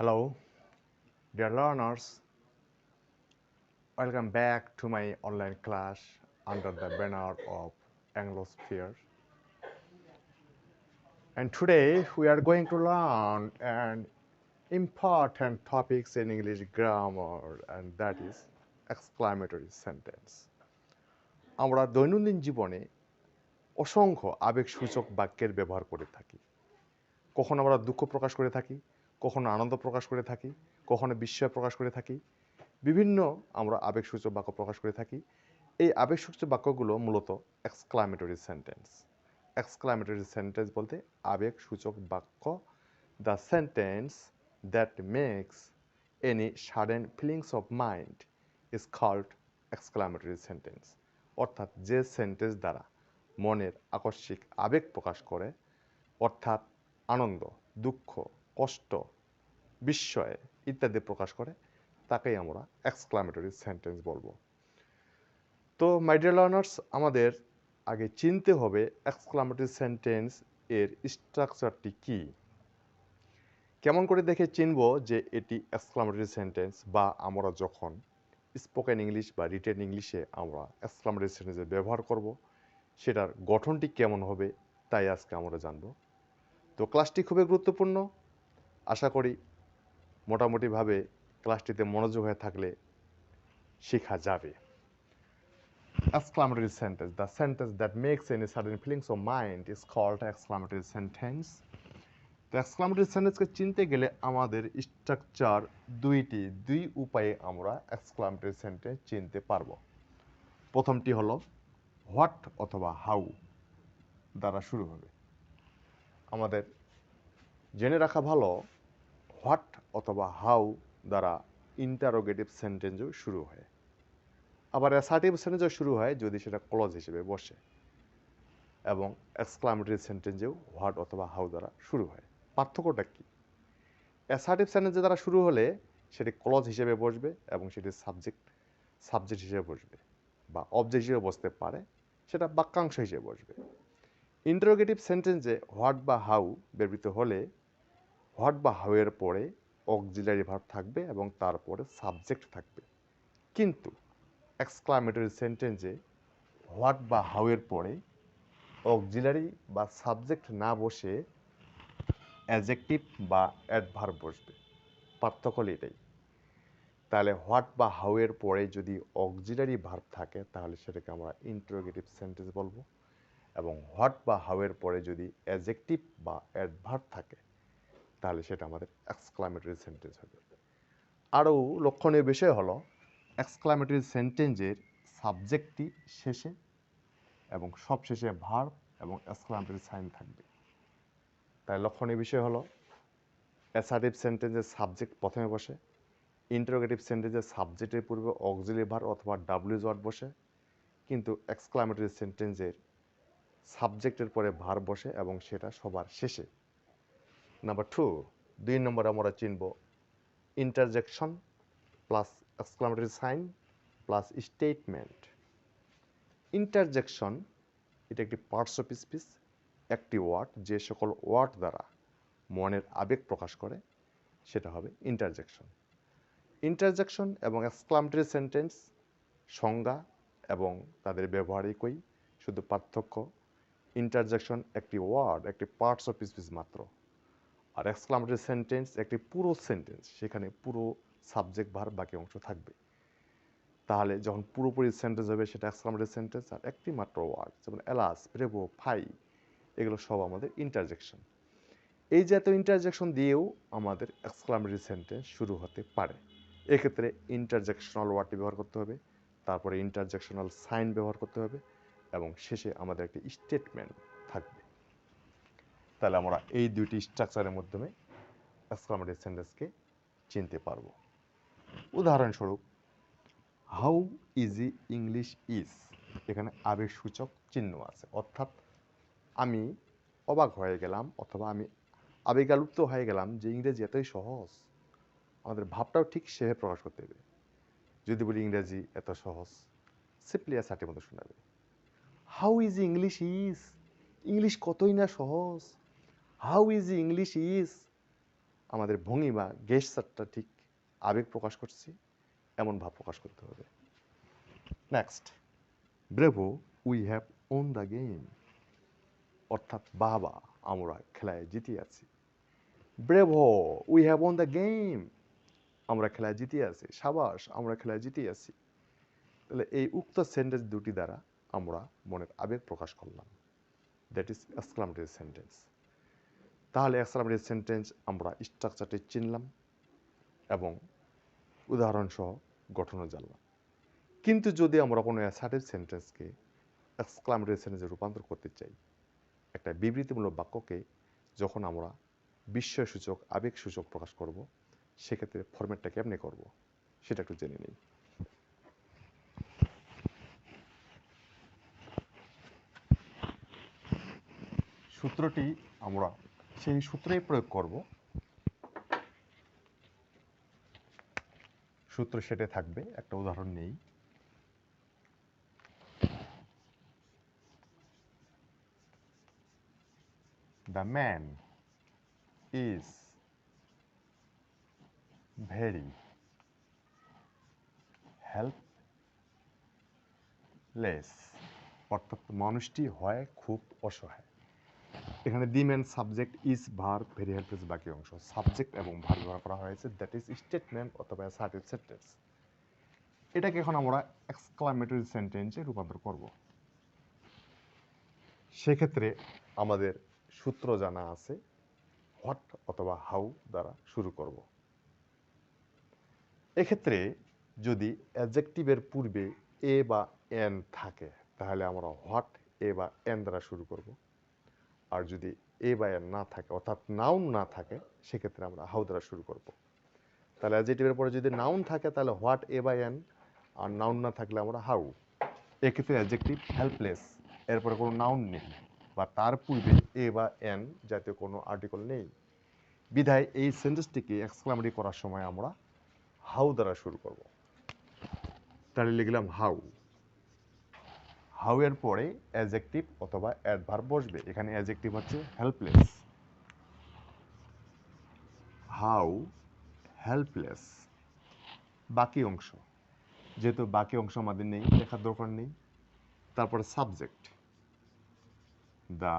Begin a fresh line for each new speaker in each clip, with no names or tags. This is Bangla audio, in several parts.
Hello, dear learners. Welcome back to my online class under the banner of Anglosphere. And today we are going to learn an important topics in English grammar, and that is exclamatory sentence. আমরা দৈনন্দিন জীবনে অসংখ্য আবেগসূচক বাক্যের ব্যবহার করে থাকি। কখনো আমরা দুঃখ প্রকাশ করে থাকি, কখনো আনন্দ প্রকাশ করে থাকি, কখনো বিস্ময় প্রকাশ করে থাকি। বিভিন্ন আমরা আবেগসূচক বাক্য প্রকাশ করে থাকি। এই আবেগসূচক বাক্যগুলো মূলত এক্সক্লামেটরি সেন্টেন্স। এক্সক্লামেটরি সেন্টেন্স বলতে আবেগসূচক বাক্য, the sentence that makes any sudden feelings of mind is called exclamatory sentence. অর্থাৎ যে সেন্টেন্স দ্বারা মনের আকস্মিক আবেগ প্রকাশ করে, অর্থাৎ আনন্দ, দুঃখ, কষ্ট, বিস্ময় ইত্যাদি প্রকাশ করে, তাকেই আমরা এক্সক্লামেটরি সেন্টেন্স বলবো। তো মাই ডিয়ার লার্নার্স, আমাদের আগে চিনতে হবে এক্সক্লামেটরি সেন্টেন্স এর স্ট্রাকচারটি কি। কেমন করে দেখে চিনব যে এটি এক্সক্লামেটরি সেন্টেন্স, বা আমরা যখন স্পোকেন ইংলিশ বা রিটেন ইংলিশে আমরা এক্সক্লামেটরি সেন্টেন্সের ব্যবহার করব, সেটার গঠনটি কেমন হবে, তাই আজকে আমরা জানব। তো ক্লাসটি খুবই গুরুত্বপূর্ণ। আশা করি মোটামুটিভাবে ক্লাসটিতে মনোযোগ হয়ে থাকলে শেখা যাবে। Exclamatory sentence. The sentence that makes any sudden feelings of mind is called exclamatory sentence. তো exclamatory sentence-কে চিনতে গেলে আমাদের স্ট্রাকচার দুই উপায়ে আমরা exclamatory sentence চিনতে পারবো। প্রথমটি হলো হোয়াট অথবা হাউ দ্বারা শুরু হবে। আমাদের জেনে রাখা ভালো, হোয়াট অথবা হাউ দ্বারা ইন্টারোগেটিভ সেন্টেন্সও শুরু হয়, আবার অ্যাসার্টিভ সেন্টেন্সও শুরু হয় যদি সেটা ক্লজ হিসেবে বসে, এবং এক্সক্লামেটরি সেন্টেন্সেও হোয়াট অথবা হাউ দ্বারা শুরু হয়। পার্থক্যটা কি? অ্যাসার্টিভ সেন্টেন্স দ্বারা শুরু হলে সেটি ক্লজ হিসেবে বসবে এবং সেটি সাবজেক্ট হিসেবে বসবে, বা অবজেক্ট হিসেবে বসতে পারে, সেটা বাক্যাংশ হিসেবে বসবে। ইন্টারোগেটিভ সেন্টেন্সে হোয়াট বা হাউ ব্যবহৃত হলে হোয়াট বা হাউ এর পরে অক্সিলারি ভার্ব থাকবে এবং তারপরে সাবজেক্ট থাকবে। কিন্তু এক্সক্লামেটরি সেন্টেন্সে হোয়াট বা হাউ এর পরে অক্সিলারি বা সাবজেক্ট না বসে অ্যাডজেক্টিভ বা অ্যাডভার্ব বসবে। পার্থক্য এটাই। তাহলে হোয়াট বা হাউ এর পরে যদি অক্সিলারি ভার্ব থাকে তাহলে সেটাকে আমরা ইন্টারোগেটিভ সেন্টেন্স বলবো, এবং হোয়াট বা হাউ এর পরে যদি অ্যাডজেক্টিভ বা অ্যাডভার্ব থাকে তাহলে সেটা আমাদের এক্সক্লামেটরি সেন্টেন্স হবে। আরও লক্ষণীয় বিষয় হলো এক্সক্লামেটরি সেন্টেন্সের সাবজেক্টটি শেষে এবং সব শেষে ভার্ব এবং এক্সক্লামেটরি সাইন থাকবে। তাই লক্ষণীয় বিষয় হলো অ্যাসার্টিভ সেন্টেন্সের সাবজেক্ট প্রথমে বসে, ইন্টারোগেটিভ সেন্টেন্সের সাবজেক্টের পূর্বে অক্সিলারি ভার্ব অথবা ডাব্লিউএস ওয়ার্ড বসে, কিন্তু এক্সক্লামেটরি সেন্টেন্সের সাবজেক্টের পরে ভার্ব বসে এবং সেটা সবার শেষে। নাম্বার 2 নম্বরে আমরা চিনব interjection plus exclamatory sign plus statement. Interjection এটা একটি পার্টস অফ স্পিচ, একটি ওয়ার্ড যে সকল ওয়ার্ড দ্বারা মনের আবেগ প্রকাশ করে সেটা হবে ইন্টারজেকশন। ইন্টারজেকশন এবং এক্সক্লামেটরি সেন্টেন্স সংজ্ঞা এবং তাদের ব্যবহার একই, শুধু পার্থক্য ইন্টারজেকশন একটি ওয়ার্ড, একটি পার্টস অফ স্পিচ মাত্র, আর এক্সক্লামেটরি সেন্টেন্স একটি পুরো সেন্টেন্স, সেখানে পুরো সাবজেক্ট ভার্ব বাকি অংশ থাকবে। তাহলে যখন পুরোপুরি সেন্টেন্স হবে সেটা এক্সক্লামেটরি সেন্টেন্স, আর একটি মাত্র ওয়ার্ড যেমন এলাস, ব্রেভো, ফাই, এগুলো সব আমাদের ইন্টারজেকশন। এই জাতীয় ইন্টারজেকশন দিয়েও আমাদের এক্সক্লামেটরি সেন্টেন্স শুরু হতে পারে। এক্ষেত্রে ইন্টারজেকশনাল ওয়ার্ডটি ব্যবহার করতে হবে, তারপরে ইন্টারজেকশনাল সাইন ব্যবহার করতে হবে, এবং শেষে আমাদের একটি স্টেটমেন্ট থাকবে। তাহলে আমরা এই দুইটি স্ট্রাকচারের মাধ্যমে এক্সক্লামেটরি সেন্টেন্সকে চিনতে পারবো। উদাহরণস্বরূপ, হাউ ইজি ইংলিশ ইজ, এখানে আবেগসূচক চিহ্ন আছে, অর্থাৎ আমি অবাক হয়ে গেলাম অথবা আমি আবেগালুপ্ত হয়ে গেলাম যে ইংরেজি এতই সহজ। আমাদের ভাবটাও ঠিক সেভাবে প্রকাশ করতে হবে। যদি বলি ইংরেজি এত সহজ, সিম্পলি অ্যাসার্টিভ মতো শোনাবে। How easy English is, English কতই না সহজ। হাউ ইজি ইংলিশ ইজ, আমাদের ভঙ্গিমা গেস্টারটা ঠিক আবেগ প্রকাশ করছি এমন ভাব প্রকাশ করতে হবে। Next, bravo we have won the game, অর্থাৎ বাবা আমরা খেলায় জিতে আছি। Bravo we have won the game, আমরা খেলায় জিতে আছি। সাবাস, আমরা খেলায় জিতে আছি। তাহলে এই উক্ত সেন্টেন্স দুটি দ্বারা আমরা মনের আবেগ প্রকাশ করলাম, দ্যাট ইজ এক্সক্লামেটরি সেন্টেন্স। তাহলে এক্সক্লামেটরি সেন্টেন্স আমরা স্ট্রাকচারটি চিনলাম এবং উদাহরণসহ গঠনও জানলাম। কিন্তু যদি আমরা কোনো অ্যাসার্টিভ সেন্টেন্সকে এক্সক্লামেটরি সেন্টেন্সে রূপান্তর করতে চাই, একটা বিবৃতিমূলক বাক্যকে যখন আমরা বিস্ময়সূচক আবেগসূচক প্রকাশ করব, সেক্ষেত্রে ফরম্যাটটা কেমনে করব সেটা একটু জেনে নিই। সূত্রটি আমরা সেই সূত্রেই প্রয়োগ করব। সূত্র সেটে থাকবে, একটা উদাহরণ নেই। The man is very helpless, অর্থাৎ মানুষটি হয় খুব অসহায়। এখানে the man subject is verb very helpless বাকি অংশ, সাবজেক্ট এবং ভার্ব ব্যবহার করা হয়েছে, দ্যাট ইজ স্টেটমেন্ট অথবা অ্যাসার্টিভ সেন্টেন্স। এটাকে এখন আমরা এক্সক্লামেটরি সেন্টেন্সে রূপান্তর করব। সেক্ষেত্রে আমাদের সূত্র জানা আছে, হোয়াট অথবা হাউ দ্বারা শুরু করব। এক্ষেত্রে যদি অ্যাডজেক্টিভের পূর্বে এ বা এন থাকে তাহলে আমরা হোয়াট এ বা এন দ্বারা শুরু করব। আর যদি এ বা এন না থাকে অর্থাৎ নাউন না থাকে সেক্ষেত্রে আমরা হাউ দ্বারা শুরু করব। তাহলে অ্যাডজেক্টিভের পরে যদি নাউন থাকে তাহলে হোয়াট এ বা এন, আর নাউন না থাকলে আমরা হাউ। এক্ষেত্রে অ্যাডজেক্টিভ হেল্পলেস, এরপরে কোনো নাউন নেই বা তার পূর্বে এ বা এন জাতীয় কোনো আর্টিকেল নেই, বিধায় এই সেন্টেন্সটিকে এক্সক্লামেটরি করার সময় আমরা হাউ দ্বারা শুরু করব। তাহলে লিখলাম হাউ। হাউ এর পরে অ্যাডজেক্টিভ অথবা অ্যাডভার্ব বসবে। এখানে অ্যাডজেক্টিভ হচ্ছে হেল্পলেস। How helpless. বাকি অংশ, যেহেতু বাকি অংশ আমাদের নেই, লেখার দরকার নেই। তারপরে সাবজেক্ট দ্য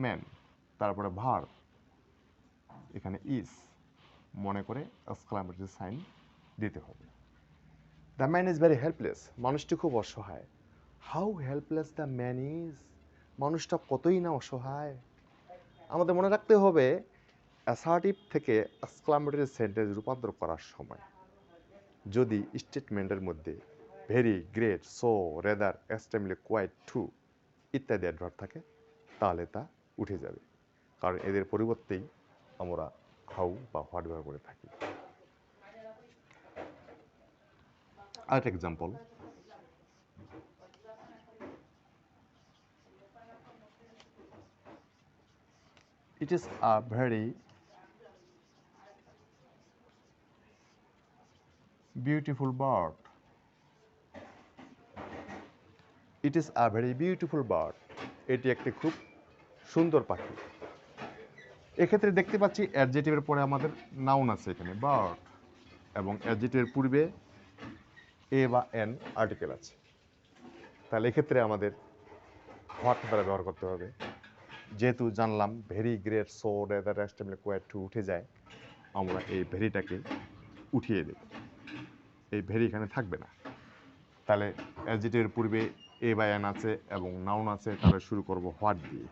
ম্যান, তারপরে ভার্ব এখানে ইজ, মনে করে এক্সক্লামেটরি সাইন দিতে হবে। The man is very helpless, মানুষটি খুব অসহায়। How helpless the man is, মানুষটা কতই না অসহায়। আমাদের মনে রাখতে হবে অ্যাসার্টিভ থেকে এক্সক্লামেটরি সেন্টেন্স রূপান্তর করার সময় যদি স্টেটমেন্টের মধ্যে very, great, so, rather, extremely, quite, true ইত্যাদি অ্যাডভার্ব থাকে তাহলে তা উঠে যাবে, কারণ এদের পরিবর্তেই আমরা হাউ বা হোয়াট ব্যবহার করে থাকি। আরেকটা example, it is a very beautiful bird. It is a very beautiful bird. এটি একটি খুব সুন্দর পাখি। এক্ষেত্রে দেখতে পাচ্ছি অ্যাডজেক্টিভের পরে আমাদের নাউন আছে এখানে বার্ড, এবং অ্যাডজেক্টিভের পূর্বে এ বা এন আর্টিকেল আছে। তাহলে এক্ষেত্রে আমাদের হোয়াট দ্বারা ব্যবহার করতে হবে। যেহেতু জানলাম very, great, so, rather, extremely, quite, true উঠে যায়, আমরা এই ভেরিটাকে উঠিয়ে দেব। এই ভেরি এখানে থাকবে না। তাহলে অ্যাডজেক্টিভের পূর্বে এ বা এন আছে এবং নাউন আছে, তাহলে শুরু করব হোয়াট দিয়ে।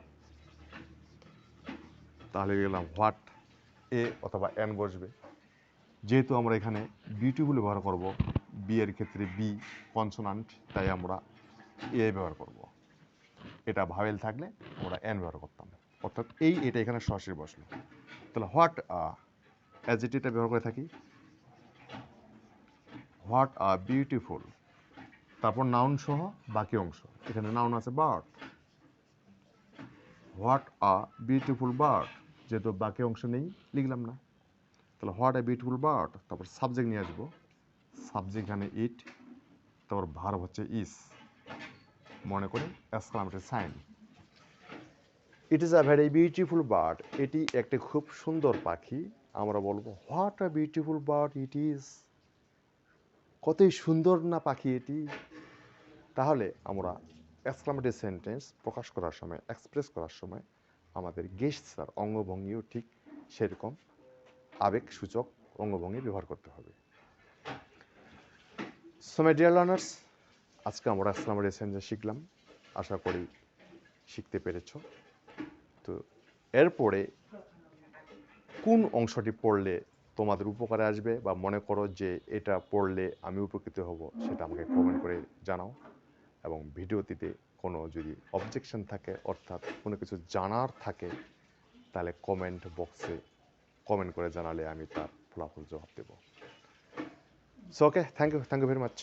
তাহলে গেলাম হোয়াট, এ অথবা এন বসবে। যেহেতু আমরা এখানে বিউটিফুল ব্যবহার করব, বি এর ক্ষেত্রে বি কনসোনান্ট, তাই আমরা এ ব্যবহার করব। এটা ভাওয়েল থাকলে আমরা এন ব্যবহার করতাম, অর্থাৎ এটা এখানে সরাসরি বসলো। তাহলে হোয়াট অ্যাডজেক্টিভটা ব্যবহার করে থাকি, হোয়াট আ বিউটিফুল, তারপর নাউন সহ বাকি অংশ। এখানে নাউন আছে bird, what a beautiful bird, যেহেতু বাকি অংশ নেই লিখলাম না। তাহলে হোয়াট আ বিউটিফুল বার্ড, তারপর সাবজেক্ট নিয়ে আসবো, সাবজেক্ট এখানে ইট, তারপর ভার্ব হচ্ছে ইস, মনে করে exclamatory sign. It is a very beautiful bird, এটি একটি খুব সুন্দর পাখি। আমরা বলবো what a beautiful bird it is, কতই সুন্দর না পাখি এটি। তাহলে আমরা এক্সক্লামেটরি সেন্টেন্স প্রকাশ করার সময়, এক্সপ্রেস করার সময় আমাদের গেস্টার অঙ্গভঙ্গিও ঠিক সেরকম আবেগসূচক অঙ্গভঙ্গি ব্যবহার করতে হবে। সো মাই ডিয়ার লার্নার্স, আজকে আমরা এক্সক্লামেটরি সেন্টেন্স শিখলাম, আশা করি শিখতে পেরেছ। তো এরপরে কোন অংশটি পড়লে তোমাদের উপকারে আসবে বা মনে করো যে এটা পড়লে আমি উপকৃত হব, সেটা আমাকে কমেন্ট করে জানাও। এবং ভিডিওটিতে কোনো যদি অবজেকশন থাকে, অর্থাৎ কোনো কিছু জানার থাকে, তাহলে কমেন্ট বক্সে কমেন্ট করে জানালে আমি তার ফলাফল জবাব দেব। So okay, thank you very much.